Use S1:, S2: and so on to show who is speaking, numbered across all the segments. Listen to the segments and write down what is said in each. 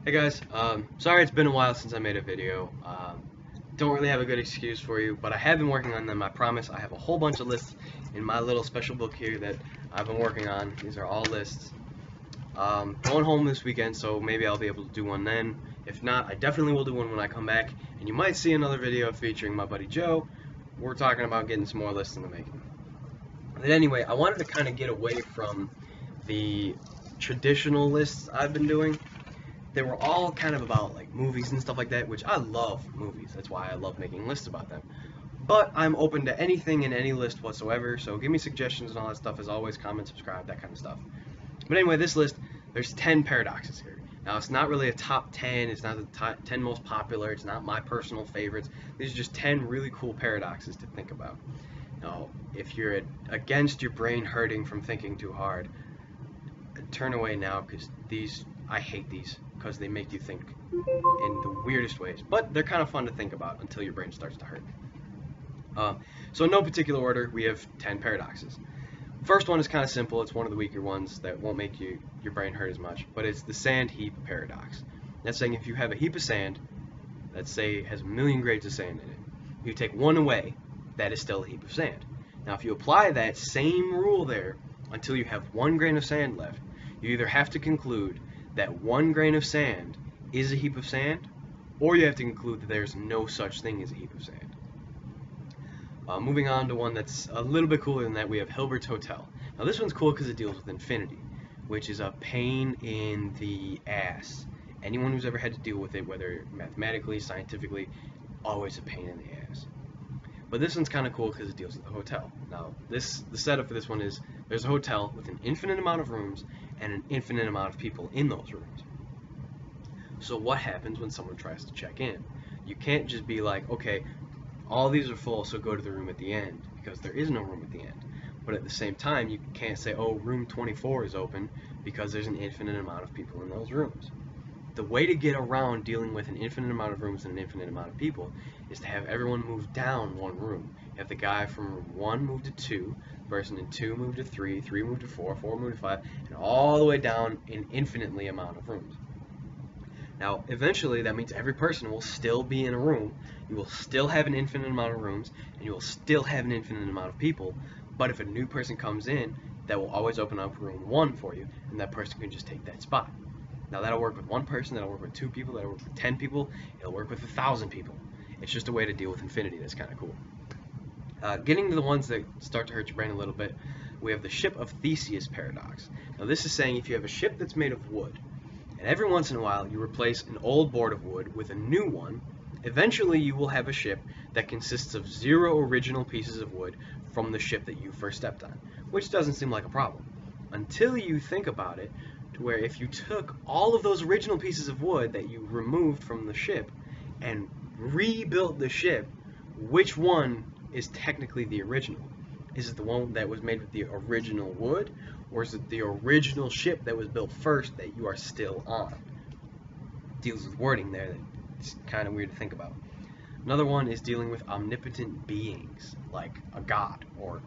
S1: Hey guys, sorry it's been a while since I made a video. Don't really have a good excuse for you, but I have been working on them, I promise. I have a whole bunch of lists in my little special book here that I've been working on. These are all lists. Going home this weekend, so maybe I'll be able to do one then. If not, I definitely will do one when I come back, and you might see another video featuring my buddy Joe. We're talking about getting some more lists in the making. But anyway, I wanted to kind of get away from the traditional lists I've been doing. They were all kind of about like movies and stuff like that, which I love movies. That's why I love making lists about them. But I'm open to anything in any list whatsoever, so give me suggestions and all that stuff. As always, comment, subscribe, that kind of stuff. But anyway, this list, there's 10 paradoxes here. Now, it's not really a top 10. It's not the top 10 most popular. It's not my personal favorites. These are just 10 really cool paradoxes to think about. Now, if you're against your brain hurting from thinking too hard, turn away now, because I hate these because they make you think in the weirdest ways, but they're kind of fun to think about until your brain starts to hurt. So in no particular order, we have 10 paradoxes. First one is kind of simple. It's one of the weaker ones that won't make your brain hurt as much, but it's the sand heap paradox. That's saying if you have a heap of sand, let's say it has 1,000,000 grains of sand in it, you take one away, that is still a heap of sand. Now if you apply that same rule there until you have 1 grain of sand left, you either have to conclude that 1 grain of sand is a heap of sand, or you have to conclude that there's no such thing as a heap of sand. Moving on to one that's a little bit cooler than that, we have Hilbert's Hotel. Now this one's cool because it deals with infinity, which is a pain in the ass. Anyone who's ever had to deal with it, whether mathematically, scientifically, always a pain in the ass. But this one's kind of cool because it deals with the hotel. Now, the setup for this one is there's a hotel with an infinite amount of rooms and an infinite amount of people in those rooms. So what happens when someone tries to check in? You can't just be like, okay, all these are full, so go to the room at the end, because there is no room at the end. But at the same time, you can't say, oh, room 24 is open, because there's an infinite amount of people in those rooms. The way to get around dealing with an infinite amount of rooms and an infinite amount of people is to have everyone move down one room. You have the guy from room 1 move to 2, person in 2 move to 3, 3 move to 4, 4 move to 5, and all the way down an infinitely amount of rooms. Now, eventually, that means every person will still be in a room, you will still have an infinite amount of rooms, and you will still have an infinite amount of people, but if a new person comes in, that will always open up room 1 for you, and that person can just take that spot. Now that'll work with 1 person, that'll work with 2 people, that'll work with 10 people, it'll work with 1,000 people. It's just a way to deal with infinity that's kind of cool. Getting to the ones that start to hurt your brain a little bit, we have the ship of Theseus paradox. Now this is saying if you have a ship that's made of wood, and every once in a while you replace an old board of wood with a new one, eventually you will have a ship that consists of 0 original pieces of wood from the ship that you first stepped on, which doesn't seem like a problem. Until you think about it, to where if you took all of those original pieces of wood that you removed from the ship and rebuilt the ship, which one is technically the original? Is it the one that was made with the original wood, or is it the original ship that was built first that you are still on? Deals with wording there that's kind of weird to think about. Another one is dealing with omnipotent beings, like a god or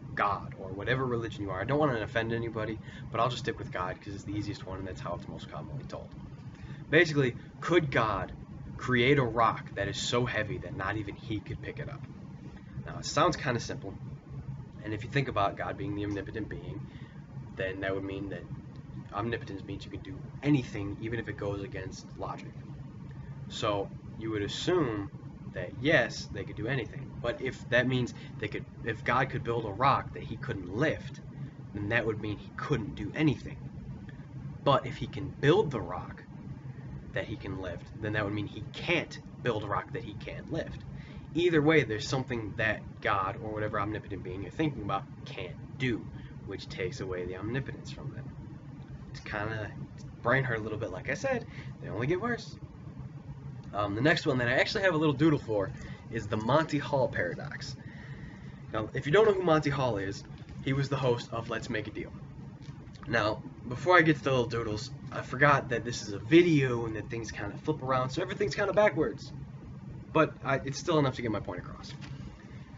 S1: whatever religion you are. I don't want to offend anybody, but I'll just stick with God because it's the easiest one and that's how it's most commonly told. Basically, could God create a rock that is so heavy that not even he could pick it up? Now, it sounds kind of simple, and if you think about God being the omnipotent being, then that would mean that omnipotence means you can do anything, even if it goes against logic. So you would assume that yes, they could do anything. But if that means if God could build a rock that he couldn't lift, then that would mean he couldn't do anything. But if he can build the rock that he can lift, then that would mean he can't build a rock that he can't lift. Either way, there's something that God or whatever omnipotent being you're thinking about can't do, which takes away the omnipotence from them. It's kind of brain hurt a little bit, like I said. They only get worse. The next one that I actually have a little doodle for is the Monty paradox. Now, if you don't know who Monty is, he was the host of Let's Make a Deal. Now, before I get to the little doodles, I forgot that this is a video and that things kind of flip around, so everything's kind of backwards. But it's still enough to get my point across.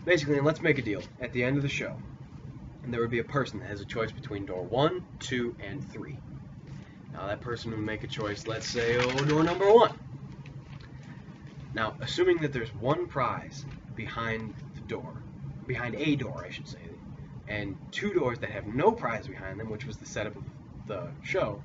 S1: Basically, in Let's Make a Deal, at the end of the show, and there would be a person that has a choice between door 1, 2, and 3. Now that person would make a choice, let's say, door number 1. Now, assuming that there's one prize behind the door, behind a door, I should say, and 2 doors that have no prize behind them, which was the setup of the show,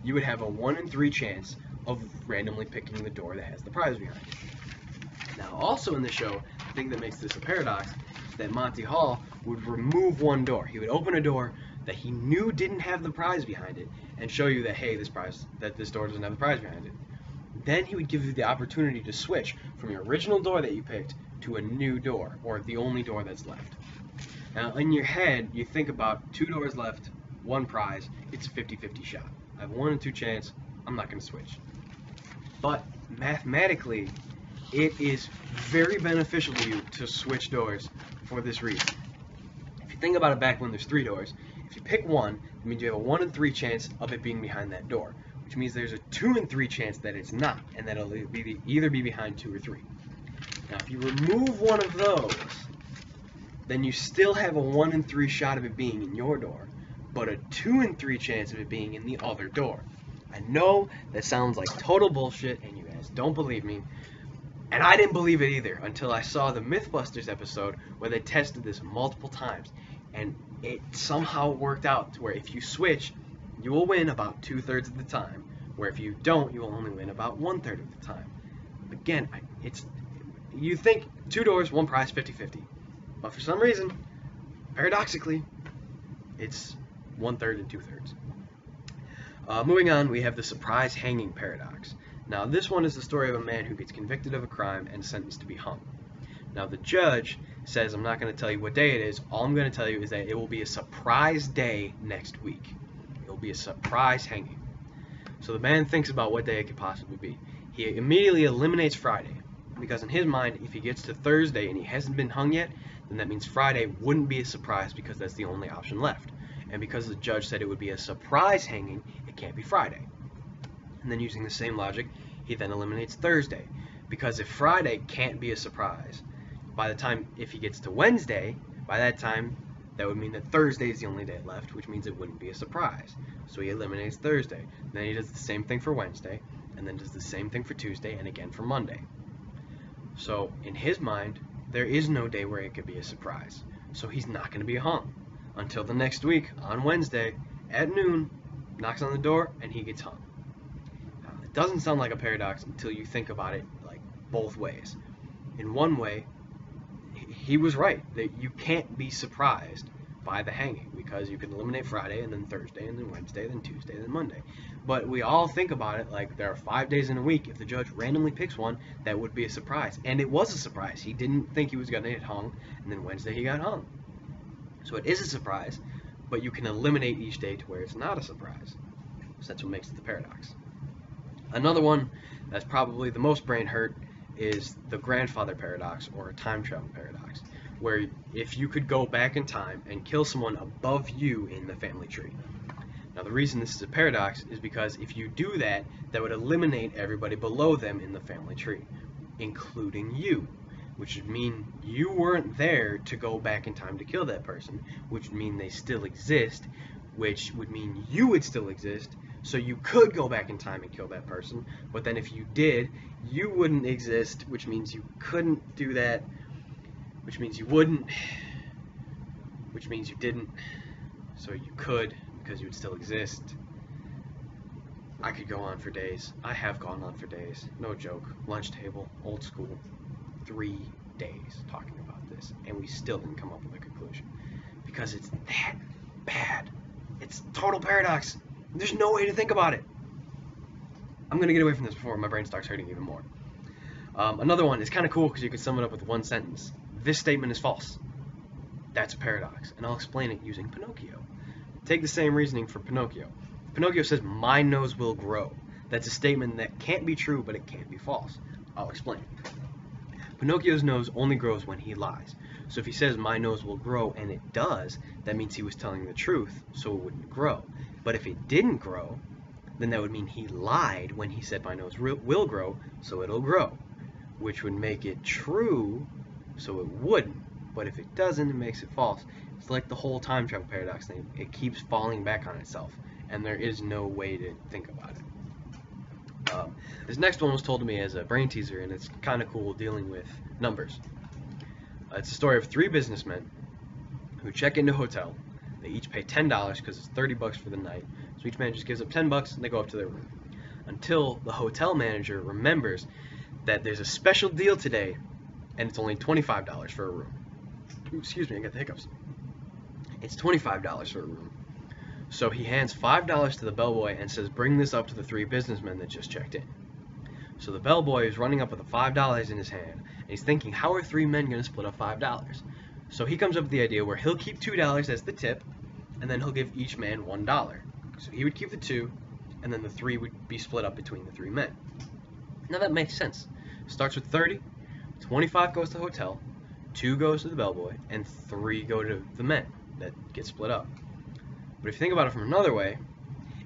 S1: you would have a 1 in 3 chance of randomly picking the door that has the prize behind it. Now, also in the show, the thing that makes this a paradox is that Monty Hall would remove one door. He would open a door that he knew didn't have the prize behind it and show you that, hey, this door doesn't have the prize behind it. Then he would give you the opportunity to switch from your original door that you picked to a new door, or the only door that's left. Now, in your head, you think about 2 doors left, 1 prize, it's a 50-50 shot. I have 1 in 2 chance, I'm not going to switch. But mathematically, it is very beneficial to you to switch doors for this reason. If you think about it back when there's 3 doors, if you pick 1, it means you have a 1 in 3 chance of it being behind that door, which means there's a 2 in 3 chance that it's not, and that it'll either be behind 2 or 3. Now, if you remove one of those, then you still have a 1 in 3 shot of it being in your door, but a 2 in 3 chance of it being in the other door. I know that sounds like total bullshit, and you guys don't believe me, and I didn't believe it either until I saw the Mythbusters episode where they tested this multiple times, and it somehow worked out to where if you switch, you will win about 2/3 of the time, where if you don't, you will only win about 1/3 of the time. Again, you think 2 doors, 1 prize, 50-50. But for some reason, paradoxically, it's 1/3 and 2/3. Moving on, we have the surprise hanging paradox. Now, this one is the story of a man who gets convicted of a crime and sentenced to be hung. Now, the judge says, I'm not going to tell you what day it is. All I'm going to tell you is that it will be a surprise day next week. It will be a surprise hanging. So the man thinks about what day it could possibly be. He immediately eliminates Friday, because in his mind, if he gets to Thursday and he hasn't been hung yet, then that means Friday wouldn't be a surprise because that's the only option left. And because the judge said it would be a surprise hanging, it can't be Friday. And then using the same logic, he then eliminates Thursday, because if Friday can't be a surprise, by the time, if he gets to Wednesday, by that time, that would mean that Thursday is the only day left, which means it wouldn't be a surprise. So he eliminates Thursday. Then he does the same thing for Wednesday, and then does the same thing for Tuesday, and again for Monday. So in his mind, there is no day where it could be a surprise. So he's not going to be hung until the next week on Wednesday at noon, knocks on the door, and he gets hung. Now, it doesn't sound like a paradox until you think about it like both ways. In one way, he was right that you can't be surprised by the hanging, because you can eliminate Friday and then Thursday and then Wednesday, then Tuesday, then Monday. But we all think about it like there are 5 days in a week. If the judge randomly picks one, that would be a surprise. And it was a surprise. He didn't think he was going to get hung, and then Wednesday he got hung. So it is a surprise, but you can eliminate each day to where it's not a surprise. So that's what makes it the paradox. Another one that's probably the most brain hurt is the grandfather paradox, or a time travel paradox, where if you could go back in time and kill someone above you in the family tree. Now, the reason this is a paradox is because if you do that, that would eliminate everybody below them in the family tree, including you, which would mean you weren't there to go back in time to kill that person, which would mean they still exist, which would mean you would still exist, so you could go back in time and kill that person. But then if you did, you wouldn't exist, which means you couldn't do that, which means you wouldn't, which means you didn't, so you could, because you would still exist. I could go on for days. I have gone on for days. No joke. Lunch table, old school, 3 days talking about this, and we still didn't come up with a conclusion, because it's that bad. It's total paradox. There's no way to think about it. I'm going to get away from this before my brain starts hurting even more. Another one is kind of cool because you can sum it up with one sentence. This statement is false. That's a paradox, and I'll explain it using Pinocchio. Take the same reasoning for Pinocchio. Pinocchio says, my nose will grow. That's a statement that can't be true, but it can't be false. I'll explain. Pinocchio's nose only grows when he lies. So if he says, my nose will grow, and it does, that means he was telling the truth, so it wouldn't grow. But if it didn't grow, then that would mean he lied when he said, my nose will grow, so it'll grow, which would make it true, so it wouldn't. But if it doesn't, it makes it false. It's like the whole time travel paradox thing. It keeps falling back on itself. and there is no way to think about it. This next one was told to me as a brain teaser, and it's kind of cool dealing with numbers. It's the story of 3 businessmen who check into a hotel. They each pay $10 because it's $30 for the night. So each man just gives up $10 and they go up to their room. Until the hotel manager remembers that there's a special deal today and it's only $25 for a room. Ooh, excuse me, I got the hiccups. It's $25 for a room. So he hands $5 to the bellboy and says, bring this up to the 3 businessmen that just checked in. So the bellboy is running up with the $5 in his hand, and he's thinking, how are 3 men going to split up $5? So he comes up with the idea where he'll keep $2 as the tip, and then he'll give each man $1. So he would keep the 2, and then the 3 would be split up between the 3 men. Now that makes sense. Starts with 30, 25 goes to the hotel, 2 goes to the bellboy, and 3 go to the men that get split up. But if you think about it from another way,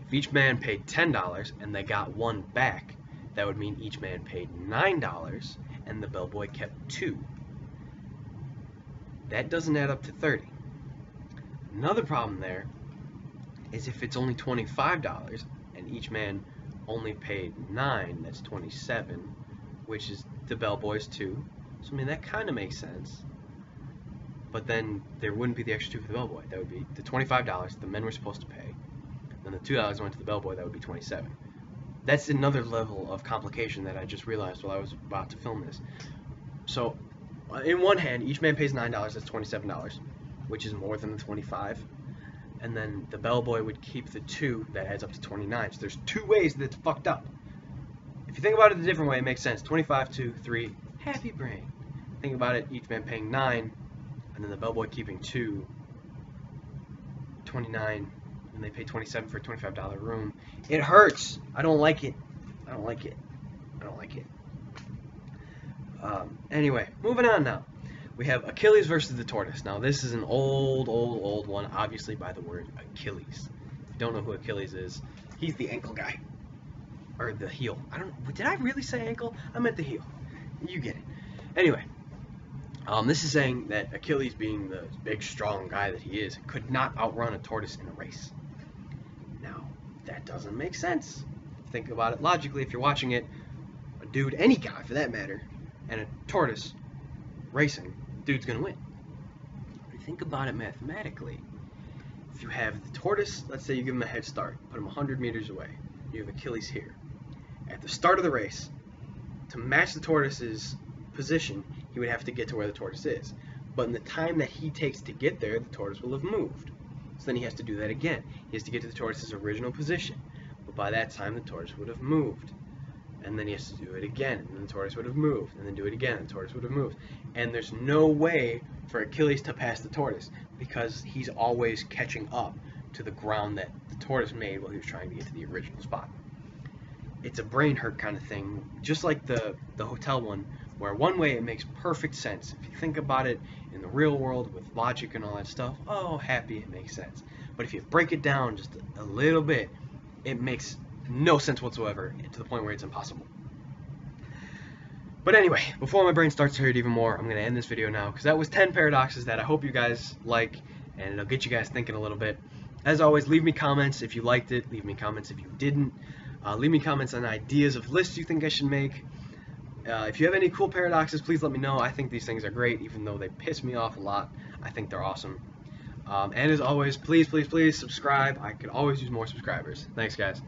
S1: if each man paid $10 and they got 1 back, that would mean each man paid $9 and the bellboy kept 2. That doesn't add up to 30. Another problem there is if it's only $25 and each man only paid 9, that's 27, which is the bellboy's 2. So I mean that kind of makes sense. But then there wouldn't be the extra 2 for the bellboy. That would be the $25 the men were supposed to pay. Then the $2 went to the bellboy, that would be 27. That's another level of complication that I just realized while I was about to film this. So in one hand, each man pays $9, that's $27, which is more than the 25. And then the bellboy would keep the 2, that adds up to 29. So there's 2 ways that it's fucked up. If you think about it a different way, it makes sense. 25, 2, 3, happy brain. Think about it, each man paying 9, and then the bellboy keeping 2, 29, and they pay 27 for a $25 room. It hurts. I don't like it. I don't like it. I don't like it. Anyway, moving on now. We have Achilles versus the Tortoise. Now this is an old one, obviously by the word Achilles. If you don't know who Achilles is, he's the ankle guy. Or the heel. I don't know. Did I really say ankle? I meant the heel. You get it. Anyway. This is saying that Achilles, being the big, strong guy that he is, could not outrun a tortoise in a race. Now, that doesn't make sense. Think about it logically. If you're watching it, a dude, any guy for that matter, and a tortoise racing, dude's going to win. If you think about it mathematically, if you have the tortoise, let's say you give him a head start, put him 100 meters away, you have Achilles here. At the start of the race, to match the tortoise's position, he would have to get to where the tortoise is. But in the time that he takes to get there, the tortoise will have moved. So then he has to do that again. He has to get to the tortoise's original position. But by that time, the tortoise would have moved. And then he has to do it again, and then the tortoise would have moved. And then do it again, and the tortoise would have moved. And there's no way for Achilles to pass the tortoise because he's always catching up to the ground that the tortoise made while he was trying to get to the original spot. It's a brain hurt kind of thing, just like the hotel one, where one way it makes perfect sense. If you think about it in the real world with logic and all that stuff, oh, happy, it makes sense. But if you break it down just a little bit, it makes no sense whatsoever, to the point where it's impossible. But anyway, before my brain starts to hurt even more, I'm going to end this video now, because that was 10 paradoxes that I hope you guys like, and it'll get you guys thinking a little bit. As always, leave me comments if you liked it, leave me comments if you didn't. Leave me comments on ideas of lists you think I should make. If you have any cool paradoxes, please let me know. I think these things are great, even though they piss me off a lot. I think they're awesome. And as always, please, please, please subscribe. I could always use more subscribers. Thanks, guys.